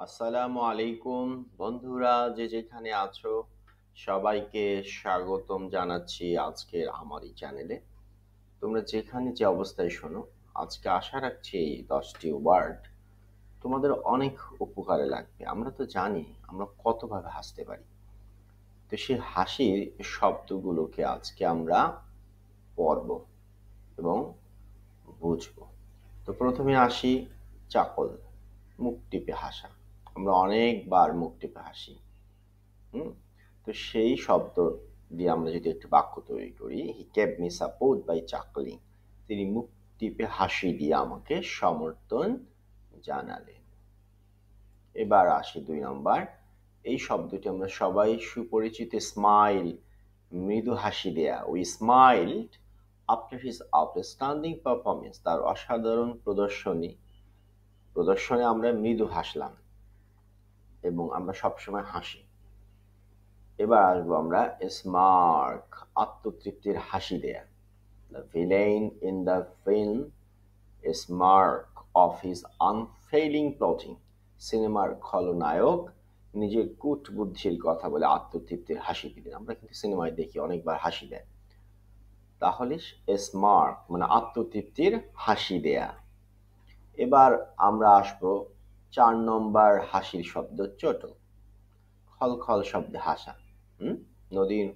আসসালামু আলাইকুম বন্ধুরা, যে যেখানে আছো সবাইকে স্বাগতম জানাচ্ছি আজকের আমার এই চ্যানেলে। তোমরা যেখানে যে অবস্থায় শোনো, আজকে আশা রাখছি এই 10টি ওয়ার্ড তোমাদের অনেক উপকারে লাগবে। আমরা তো জানি আমরা কতভাবে হাসতে পারি, তো সেই হাসির শব্দগুলোকে আজকে আমরা পড়ব এবং বুঝবো। তো প্রথমে আসি চাকল, মুখ টিপে হাসা। আমরা অনেকবার মুখ টিপে হাসি। হুম? তো সেই শব্দ দিয়ে আমরা যদি একটি বাক্য তৈরি করি, হি কেপ মি সাপোর্ট বাই চাকলিং, তিনি মুখ টিপে হাসি দিয়ে আমাকে সমর্থন জানালেন। এবার আসি 2 নম্বর। এই শব্দটি আমরা সবাই সুপরিচিত, স্মাইল, মৃদু হাসি দেয়া। We স্মাইলড after his outstanding performance, তার অসাধারণ প্রদর্শনে আমরা মৃদু হাসলাম এবং আমরা সবসময় হাসি। এবার আসবো আমরা স্মার্ক, আত্মতৃপ্তির হাসি দেয়া। The villain in the film smirk of his unfailing plotting, সিনেমার খলনায়ক নিজের কূট বুদ্ধির কথা বলে আত্মতৃপ্তির হাসি দিলেন। আমরা কিন্তু সিনেমায় দেখি অনেকবার হাসি দেয়, তাহলে স্মার্ক মানে আত্মতৃপ্তির হাসি দেয়া। এবার আমরা আসবো 4 নম্বর হাসির শব্দ, চোটল, খলখল শব্দে হাসা। নদীর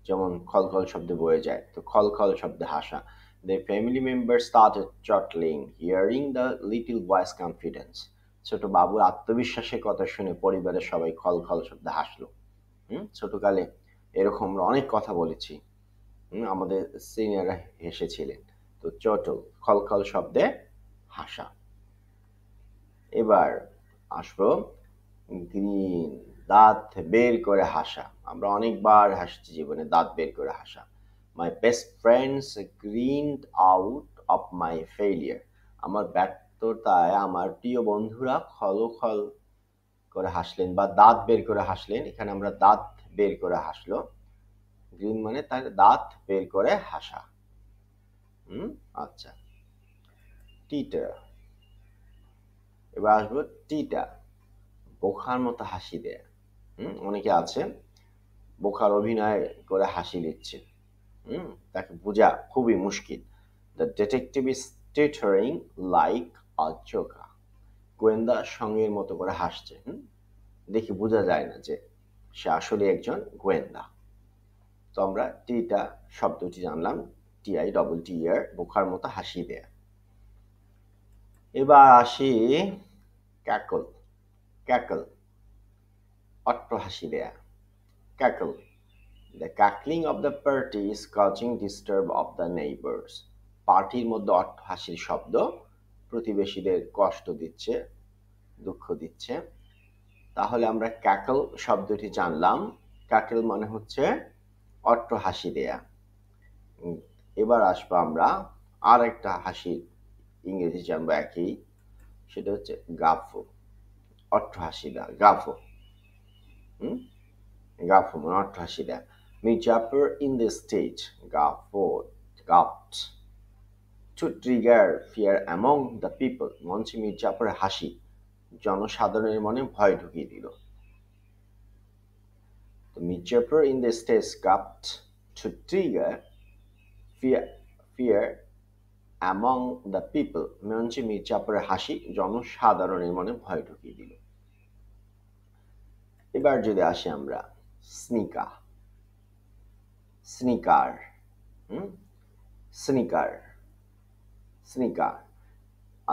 যেমন খলখল শব্দে বয়ে যায়, তো খলখল শব্দে হাসা। The family members started chuckling, hearing the little boy's confidence. ছোট বাবুর আত্মবিশ্বাসের কথা শুনে পরিবারের সবাই খলখল শব্দে হাসলো। ছোটকালে এরকম আমরা অনেক কথা বলেছি, আমাদের সিনিয়ররা হেসেছিলেন। তো চটল, খলখল শব্দে হাসা। এবার আসবো গ্রিন, দাঁত বের করে হাসা। আমরা অনেকবার হাসছি জীবনে, দাঁত বের করে হাসা। My best friends grinned out of my failure, আমার ব্যর্থতায় আমার প্রিয় বন্ধুরা খলখল করে হাসলেন বা দাঁত বের করে হাসলেন। এখানে আমরা দাঁত বের করে হাসলো, গ্রিন মানে তার দাঁত বের করে হাসা। আচ্ছা, টিটার। এবার আসবো টিটা, বোকার মতো হাসি দেয়া। অনেকে আছে বোকার অভিনয় করে হাসি দিচ্ছে, তাকে বোঝা খুবই মুশকিল। The detective is teetering like a Joker, গোয়েন্দা সঙ্গের মতো করে হাসছে। দেখে বোঝা যায় না যে সে আসলে একজন গোয়েন্দা। তো আমরা টিটা শব্দটি জানলাম, টিআই ডবল টি এর, বোকার মতো হাসি দেয়া। এবার আসি ক্যাকল, ক্যাকল অট্ট হাসি দেয়া। Cackle, the cackling of the party is causing disturb of the neighbors. পার্টির মধ্যে অট্টহাসির শব্দ, প্রতিবেশীদের কষ্ট দিচ্ছে, দুঃখ দিচ্ছে। তাহলে আমরা ক্যাকল শব্দটি জানলাম। ক্যাকল মানে হচ্ছে অট্টহাসি দেয়া। এবার আসবো আমরা আর একটা হাসির ইংরেজি জানবো একই, সেটা হচ্ছে গাফো, অট্টহাসি দেয়া। গাফো, গাফো মানে অট্টহাসি দেয়া। Midjapper in the stage guffed to trigger fear among the people. মঞ্চে মির্জাপুরের হাসি জনসাধারণের মনে ভয় ঢুকিয়ে দিল। তো Mirzapur in the stage guffed to trigger fear among the people. মঞ্চে মির্জাপুরের হাসি জনসাধারণের মনে ভয় ঢুকিয়ে দিল। এবার যদি আসি আমরা স্নিকা, স্নিকার, স্নিকার, স্নিকার।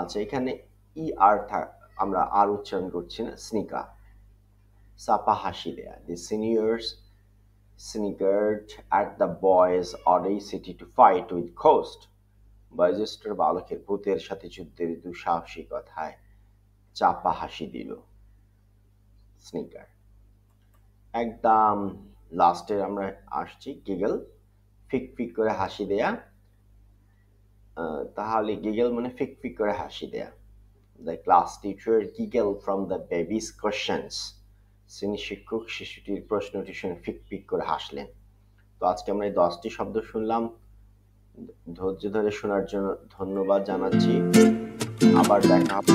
আচ্ছা, এখানে ই আর আমরা আর উচ্চারণ করছি না, স্নিকা, চাপা হাসি দেয়া। The seniors snickered at the boys audacity to fight with ghost, বয়োজ্যেষ্ঠ বালকের ভূতের সাথে যুদ্ধের দুঃসাহসিকতায় চাপা হাসি দিল। স্নিকার। একদম লাস্টে আমরা আসছি গিগল, ফিক ফিক করে হাসি দেয়া। তাহলে গিগল মানে ফিক ফিক করে হাসি দেয়া। The class teacher giggled from the baby's questions. শ্রেণী শিক্ষক শিশুটির প্রশ্নটি শুনে ফিক ফিক করে হাসলেন। তো আজকে আমরা এই 10টি শব্দ শুনলাম। ধৈর্য ধরে শোনার জন্য ধন্যবাদ জানাচ্ছি। আবার দেখা হবে।